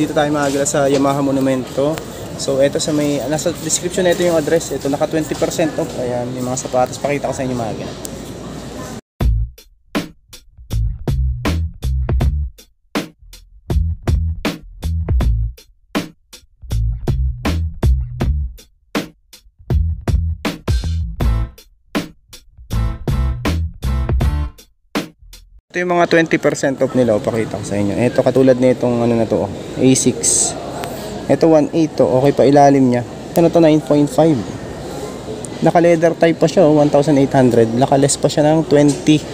Dito tayo magagala sa Yamaha Monumento. So ito sa may, nasa description na ito yung address. Ito naka 20% off. Ayan, yung mga sapatos. Pakita ko sa inyo magagala. Ito yung mga 20% off nila, pakita ko sa inyo. Ito katulad nitong ano na to, A6. Ito 1.8 to, okay pa ilalim niya. Ano to, 9.5. Naka leather type pa siya, 1,800. Naka-less pa siya ng 20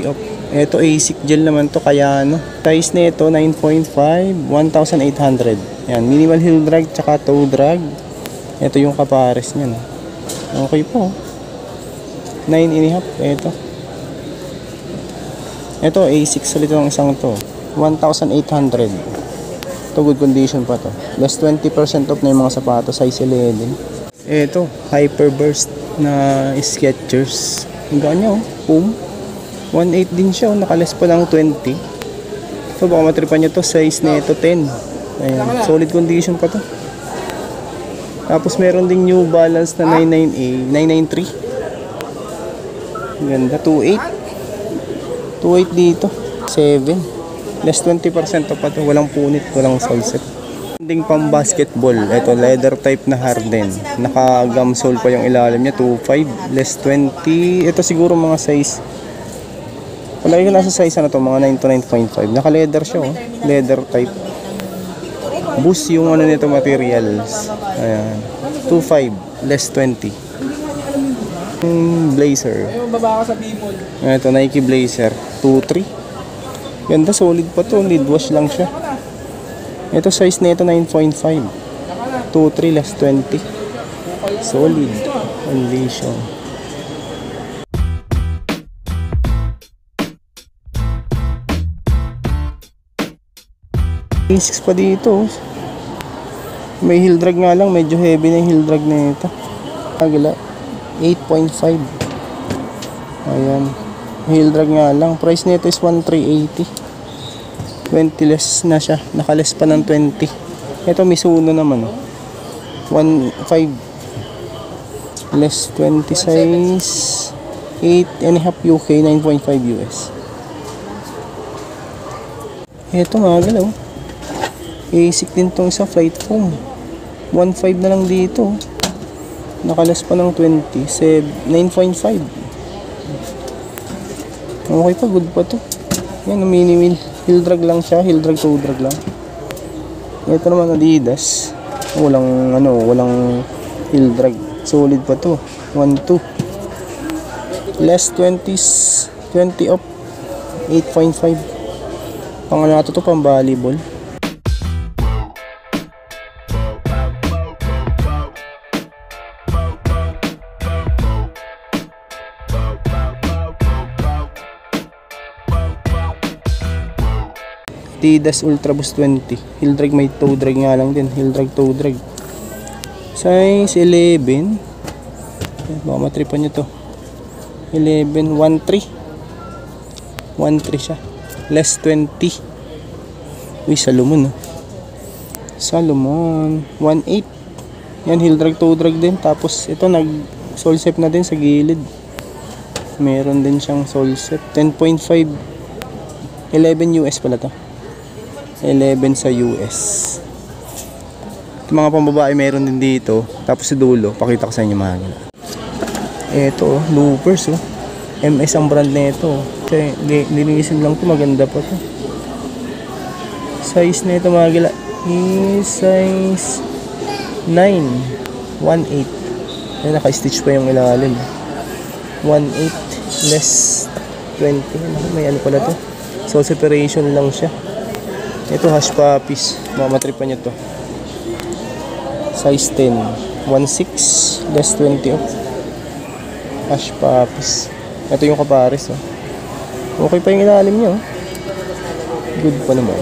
off. Ito A6 gel naman to, kaya ano. Size nito 9.5, 1,800. Yan, minimal heel drag tsaka toe drag. Ito yung kapares niya, no? Okay po. 9.5. Ito A6 ulit yung isang to, 1,800. Ito good condition pa to. Less 20% off na yung mga sapatos, size 11. Ito Hyperburst na Skechers. Ang ganyan, oh. 1.8 din siya, naka-less pa lang 20. So baka matripan nyo to, size na ito 10. Ayan, solid condition pa to. Tapos meron ding New Balance na 993. Ganda, 2.8 dito, 7. Less 20% off pa to. Walang punit, walang sole set. Ding pang basketball. Ito leather type na Harden. Naka gum sole pa yung ilalim niya, 2.5. Less 20. Ito siguro mga size, palagi ko nasa size na to, mga 9 to 9.5. Naka leather siya, oh. Leather type. Boost yung ano nito materials. Ayan, 2.5. Less 20. Blazer. Ito Nike Blazer 2.3. Ganda, solid pa to, lid wash lang siya. Ito size na ito 9.5. 2.3 less 20. Solid condition. A6 pa dito. May heel drag nga lang, medyo heavy na yung heel drag na ito. Agala 8.5. Ayan, heel drag nga lang. Price nito is 1,380. 20 less na siya, naka-less pa ng 20. Ito Mizuno naman, 1.5 less 20 size 8.5 UK, 9.5 US. Ito nga galaw, A6 din tong isa, Flight Foam. 1.5 na lang dito, naka-less pa ng 20, 9.5. Okay pa, good pa to. Yan, mini heel drag lang siya, heel drag, toe drag lang. Ito naman Adidas, walang heel drag, solid pa to. 1.2 less 20 up, 8.5. Pang ano to, pang volleyball. Adidas Ultra Boost 20. Heel drag, may toe drag nga lang din. Heel drag, toe drag. Size 11. Baka matripan nyo to. 11, 1.3. 1.3 siya. Less 20. Uy, Salomon, oh. Salomon. 1.8. Yan, heel drag, toe drag din. Tapos ito, sole set na din sa gilid. Meron din siyang sole set. 10.5. 11 US pala to. 11 sa US. Ito mga pambabae meron din dito. Tapos sa dulo, pakita ko sa inyo mga gala. Ito, loopers, oh. MS ang brand na ito. Kasi linisin lang ito, maganda pa ito. Size na ito mga gala is size 9, 1.8. Ayan, naka-stitch pa yung ilalim. 1.8 less 20. May ano pala to, sole separation lang siya. Ito Hush Puppies, mamatripan nyo to. Size 10, 1.6 less 20 off. Hush Puppies. Ito yung kapares, oh. Okay pa yung ilalim nyo, oh. Good pa naman.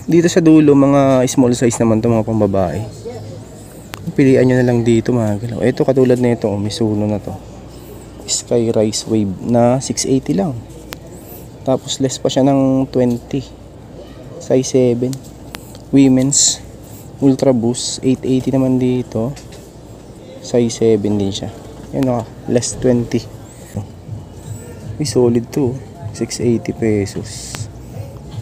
Dito sa dulo, mga small size naman to, mga pambabae. Pilian nyo na lang dito mga galaw. Ito katulad na ito, Mizuno na to. Skyrise Wave na 680 lang. Tapos less pa siya ng 20. Size 7. Women's Ultra Boost 880 naman dito. Size 7 din siya. Yan o, less 20. May solid to. 680 pesos.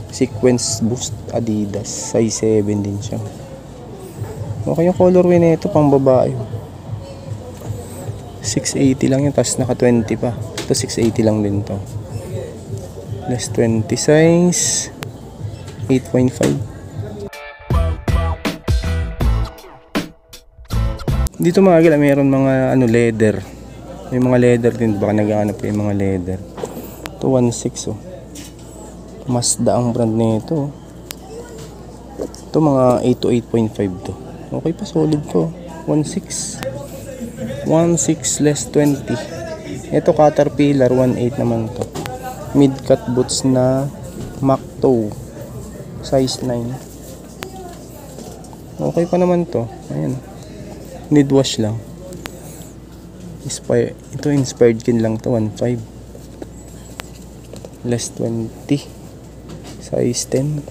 Sequence Boost Adidas. Size 7 din siya. Okay yung colorway na ito pang babae. 680 lang yun. Tapos naka 20 pa. Ito 680 lang din to. Less 20 size 8.5. Dito mga gala mayroon mga leather. May mga leather din. Baka nag-aanap po yung mga leather. Ito 1.6 oh. Mazda ang brand nito. Ito mga 8 to 8.5 to. Okay pa, solid to. 1.6 less 20. Ito Caterpillar 1.8 naman to. Mid-cut boots na Macto size 9. Okay pa naman to. Ayan, need wash lang. Ito inspired kin lang to. 1.5 less 20 size 10.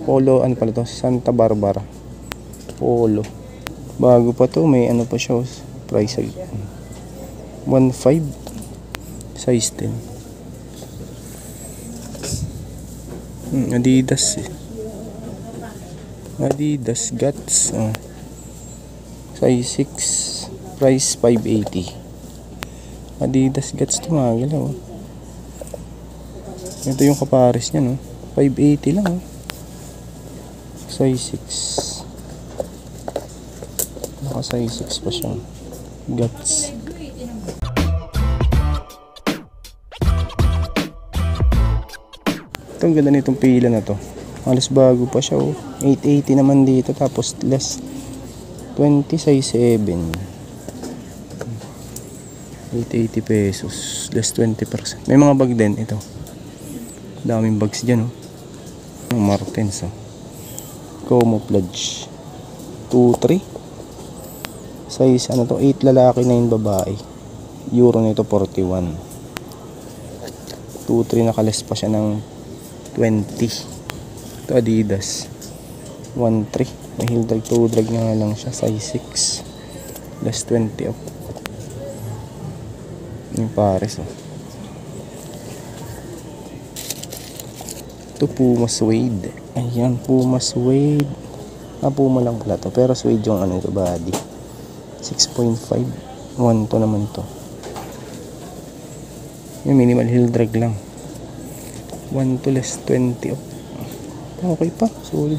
Polo, ano pala to? Santa Barbara Polo. Bago pa to, may ano pa siya, price 1.5 size 10. Adidas Adidas Guts size 6, price 580. Adidas Guts to mga galaw. Ito yung kapares niya, no? 580 lang, size 6. Naka size 6 pa siya. Guts. Ito, ang ganda nitong pila na to. Halos bago pa siya, 880 naman dito. Tapos less 20 size 7. 880 pesos. Less 20%. May mga bag din ito. Daming bags dyan, Martens, Camouflage 2.3 size ano to, 8 lalaki 9 babae. Euro nito 41. 2.3 nakales pa siya ng 20. Ito Adidas 1.3. May heel drag, 2 drag nga lang siya, size 6 less 20 up. Yung pares ito Puma Suede. Ayan, Puma Suede. Puma lang pala to. Pero suede yung ano ito, body. 6.5. 1 to naman to. Yung minimal heel drag lang. 1 to less 20. Okay pa. Solid.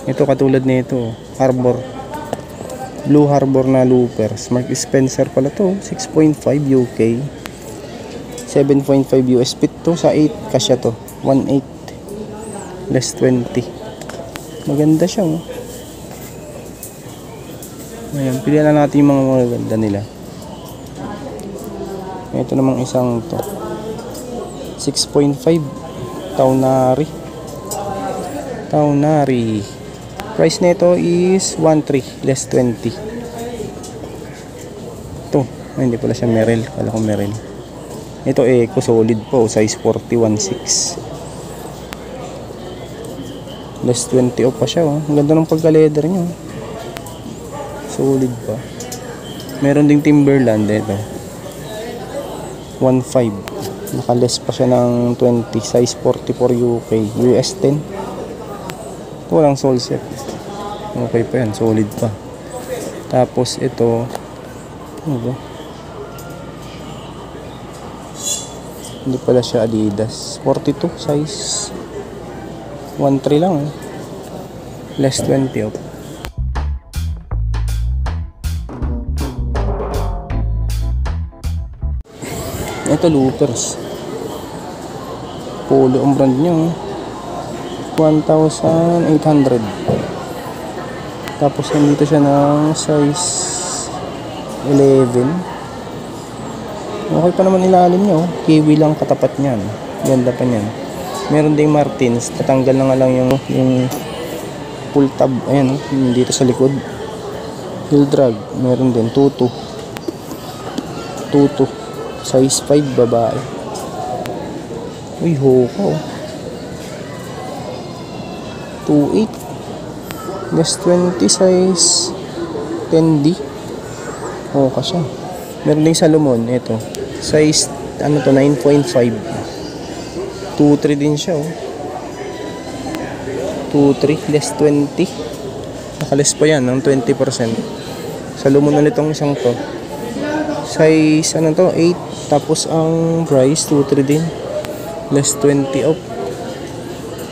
Ito katulad nito, Harbor. Blue Harbor na loopers. Mark Spencer pala to, 6.5 UK. 7.5 US fit to sa 8 kasya to. 1.8 less 20. Maganda siya, Ayan, pilihan na natin yung mga maganda nila. Ito namang isang to. 6.5 Taunari. Price nito is 1.3 less 20. Ito, hindi pala siya Merrell. Kala ko Merrell. Ito Eco solid po, size 41.6. Less 20 off pa siya, Ang ganda ng pagka-leather niya, Solid pa. Meron ding Timberland ito. 1.5. Naka-less pa siya ng 20, size 44 UK, US 10. Walang sole set. Okay pa yan, solid pa. Tapos ito, ano ba? Hindi pala siya Adidas. 42 size 1.3 lang, less 20 off. Ito loopers. Polo ang brand nyo, 1,800. Tapos nandito siya ng size 11. Okay pa naman ilalim niya, oh. Kiwi lang katapat niyan. Ganda pa niyan. Meron ding Martins, tatanggal na nga lang yung pull tab. Ayan, oh, dito sa likod. Heel drag, meron din tutu. Size 5 babae. Uy, Hoka, oh. 2.8. Less 20 size 10D. Hoka siya. Meron ding Salomon, ito. Size, ano to, 9.5. 2.3 din siya, oh. 2.3, less 20. Nakalis pa yan, ng 20%. Salomon ulit tong isang to. Size, ano to, 8. Tapos ang price, 2.3 din. Less 20 off.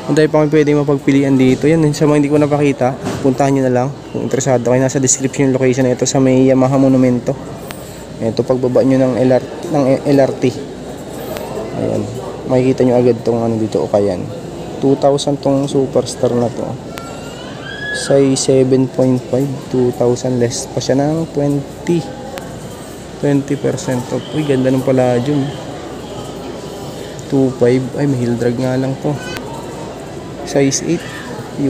Hindi pa kami pwedeng mapagpilian dito. Yan, sa mga hindi ko napakita, puntahan nyo na lang. Kung interesado kayo, nasa description yung location na ito sa may Yamaha Monumento. Ito, pagbaba nyo ng LRT. Ayan. Makikita nyo agad tong ano dito, Okayan. 2,000 tong Superstar na to. Size 7.5, 2,000 less pa siya ng 20% off. Uy, ganda ng Palladium. 2.5. Ay, may heel drag nga lang to. Size 8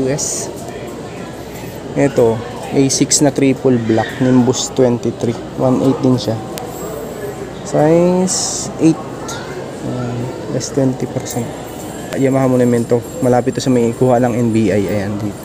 US. Ito A6 na triple black, Nimbus 23, 1.8 din siya. Size 8, less 20%. Yamaha Monumento, malapit to sa may kuha lang NBI. Ayan dito.